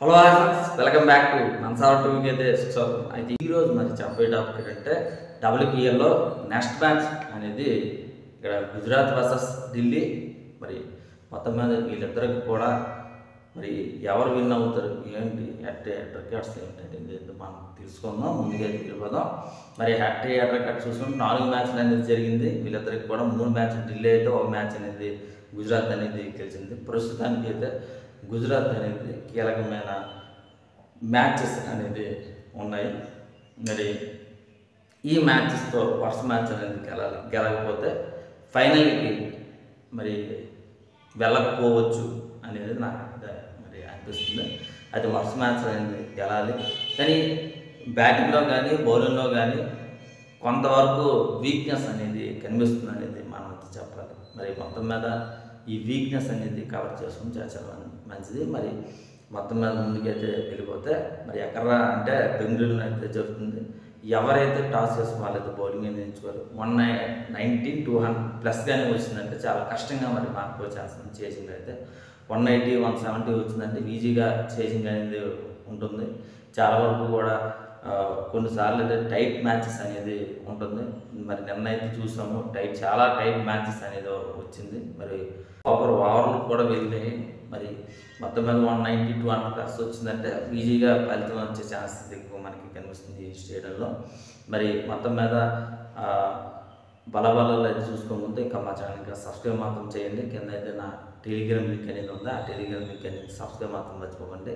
Hello hi friends, welcome back to Mansar టీవీకి అయితే స్వాగతం. అయితే ఈరోజు మరి చెప్పే టాపిక్ ఏంటంటే డబ్ల్యూపీఎల్లో నెక్స్ట్ మ్యాచ్ అనేది ఇక్కడ గుజరాత్ వర్సెస్ ఢిల్లీ. మరి మొత్తం మీద వీళ్ళిద్దరికి కూడా మరి ఎవరు విన్ అవుతారు, ఏంటి హెడ్ రికార్డ్స్ ఏంటంటే మనం తెలుసుకుందాం. ముందుగా వెళ్ళిపోదాం. మరి హెడ్ రికార్డ్ చూసుకుంటే 4 మ్యాచ్లు అనేది జరిగింది. వీళ్ళిద్దరికి కూడా 3 మ్యాచ్లు ఢిల్లీ అయితే, ఒక మ్యాచ్ అనేది గుజరాత్ అనేది గెలిచింది. ప్రస్తుతానికి అయితే గుజరాత్ అనేది కీలకమైన మ్యాచెస్ అనేది ఉన్నాయి. మరి ఈ మ్యాచెస్తో వరుస మ్యాచ్ అనేది గెలకపోతే ఫైనల్కి మరి వెళ్ళకపోవచ్చు అనేది నాకు మరి అనిపిస్తుంది. అది వరుస మ్యాచ్ అనేది గెలాలి. కానీ బ్యాటింగ్లో కానీ బౌలింగ్లో కానీ కొంతవరకు వీక్నెస్ అనేది కనిపిస్తుంది అనేది మనం చెప్పాలి. మరి మొత్తం మీద ఈ వీక్నెస్ అనేది కవర్ చేసుకుని చాలా మంచిది. మరి మొత్తం మీద ముందుకైతే వెళ్ళిపోతే మరి ఎక్కడ అంటే బెంగళూరులో అయితే జరుగుతుంది. ఎవరైతే టాస్ చేసి వాళ్ళైతే బౌలింగ్ అనేది ఎంచుకోరు. 190 200+ కానీ వచ్చిందంటే చాలా కష్టంగా మరి మార్పు చేస్తుంది. చేసింగ్ అయితే 180 170 వచ్చిందంటే ఈజీగా చేసింగ్ అనేది ఉంటుంది. చాలా వరకు కూడా కొన్నిసార్లు అయితే టైట్ మ్యాచెస్ అనేది ఉంటుంది. మరి నిన్న అయితే చూసాము, చాలా టైట్ మ్యాచెస్ అనేది వచ్చింది. మరి ఓవర్లు కూడా వెళ్ళినాయి. మరి మొత్తం మీద 190 200+ వచ్చిందంటే ఈజీగా ఫలితం వచ్చే ఛాన్సెస్ ఎక్కువ మనకి కనిపిస్తుంది ఈ స్టేడియంలో. మరి మొత్తం మీద బలబలలో అయితే చూసుకోకపోతే ఇంకా మా ఛానల్ ఇంకా సబ్స్క్రైబ్ మాత్రం చేయండి. కింద అయితే నా టెలిగ్రామ్ లింక్ అనేది ఉంది. ఆ టెలిగ్రామ్ లింక్ అనేది సబ్స్క్రైబ్ మాత్రం మర్చిపోకండి.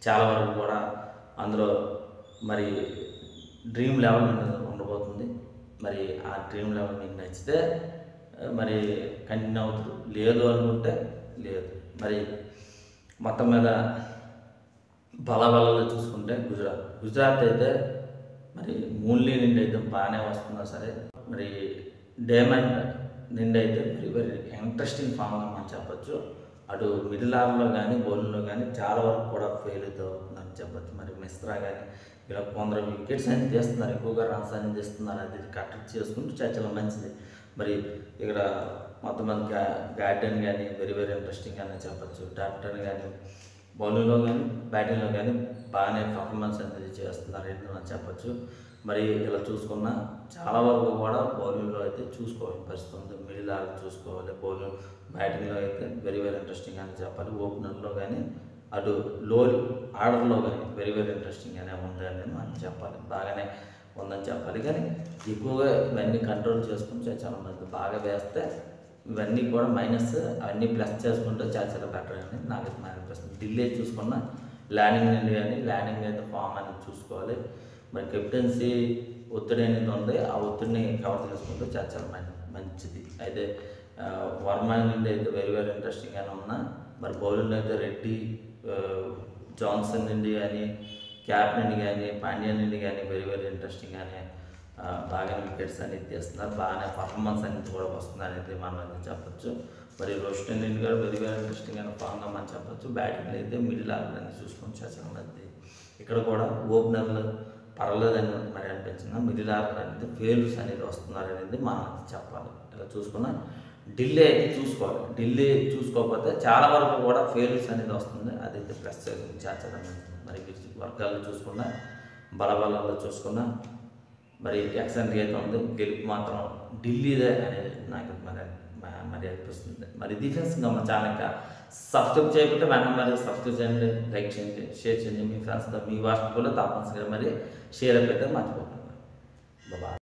చాలా వరకు కూడా అందులో మరి డ్రీమ్ లెవెల్ అనేది ఉండబోతుంది. మరి ఆ డ్రీమ్ లెవెల్ మీకు నచ్చితే మరి కంటిన్యూ అవుతుంది, లేదు అనుకుంటే లేదు. మరి మొత్తం మీద బలబలలో చూసుకుంటే గుజరాత్ అయితే మరి మూన్లీ నుండి అయితే బాగానే వస్తున్నా సరే, మరి డైమండ్ నుండి అయితే వెరీ వెరీ ఇంట్రెస్టింగ్ ఫామ్గా మనం చెప్పచ్చు. అటు మిడిల్ ఆర్డర్లో కానీ బౌలింగ్లో కానీ చాలా వరకు కూడా ఫెయిల్ అవుతుందని చెప్పచ్చు. మరి మిశ్రా కానీ ఇలా కొందరు వికెట్స్ అనేది తీస్తున్నారు, ఎక్కువగా రన్స్ అనేది తీస్తున్నారు. అది కరెక్ట్ చేసుకుంటూ చాలా మంచిది. మరి ఇక్కడ మొత్తం మంది గార్డెన్ కానీ వెరీ వెరీ ఇంట్రెస్టింగ్ అని చెప్పచ్చు. డాక్టర్ కానీ బౌలింగ్లో కానీ బ్యాటింగ్లో కానీ బాగానే పర్ఫార్మెన్స్ అనేది చేస్తున్నారు అని చెప్పచ్చు. మరి ఇలా చూసుకున్నా చాలా వరకు కూడా బౌలింగ్లో అయితే చూసుకోవాలి పరిస్థితి. మిడిల్ ఆర్డర్ చూసుకోవాలి, బౌలింగ్ బ్యాటింగ్లో అయితే వెరీ వెరీ ఇంట్రెస్టింగ్ అని చెప్పాలి. ఓపెనర్లో కానీ అటు లో ఆర్డర్లో కానీ వెరీ వెరీ ఇంట్రెస్టింగ్ అనే ఉంది అనేది మనం చెప్పాలి. బాగానే ఉందని చెప్పాలి. కానీ ఎక్కువగా ఇవన్నీ కంట్రోల్ చేసుకుంటే చాలా మంది బాగా వేస్తే ఇవన్నీ కూడా మైనస్, అవన్నీ ప్లస్ చేసుకుంటే చాలా బెటర్ అని నాకు అనిపిస్తుంది. ఢిల్లీ చూసుకున్న ల్యాండింగ్ నుండి కానీ ల్యాండింగ్ అయితే ఫామ్ అనేది చూసుకోవాలి. మరి కెప్టెన్సీ ఒత్తిడి అనేది ఉంది, ఆ ఒత్తిడిని కవర్ చేసుకుంటే చాలా మంచిది. అయితే వర్మ నుండి అయితే వెరీ వెరీ ఇంట్రెస్టింగ్గానే ఉన్నా. మరి బౌలింగ్ అయితే రెడ్డి, జాన్సన్ నుండి కానీ క్యాప్ నుండి కానీ పాండ్యా నుండి కానీ వెరీ వెరీ ఇంట్రెస్టింగ్గానే బాగానే వికెట్స్ అనేది తీస్తున్నారు. బాగానే పర్ఫార్మెన్స్ అనేది కూడా వస్తుంది అనేది మనం అయితే చెప్పచ్చు. మరి రోషన్ నుండి కూడా వెరీ వెరీ ఇంట్రెస్టింగ్ అయిన ఫామ్గా మనం చెప్పచ్చు. బ్యాటింగ్లో అయితే మిడిల్ ఆర్డర్ అనేది చూసుకొని చాలా మంది ఇక్కడ కూడా ఓపెనర్లు పర్వాలేదని మరి అనిపించింది. మిడిల్ ఆర్డర్ అనేది ఫెయిల్స్ అనేది వస్తున్నారు అనేది మనం చెప్పాలి. ఇలా చూసుకున్న ఢిల్లీ అయితే చూసుకోవాలి. ఢిల్లీ చూసుకోకపోతే చాలా వరకు కూడా ఫెయిల్స్ అనేది వస్తుంది. అదైతే ప్లస్ చాలా మరి వర్గాల్లో చూసుకున్న బలబలలో చూసుకున్న మరి ఎక్సలెంట్గా అయితే ఉంది. గెలుపు మాత్రం ఢిల్లీదే అనేది నాకు మరి అనిపిస్తుంది. మరి డిఫెన్స్గా మన ఛానల్గా సబ్స్క్రైబ్ చేయకుంటే వెంటనే మరి సబ్స్క్రైబ్ చేయండి, లైక్ చేయండి, షేర్ చేయండి. మీ ఫ్రెండ్స్తో మీ వాట్సాప్లో తప్పనిసరిగా మరి షేర్ అయితే మర్చిపోకండి. బాబా.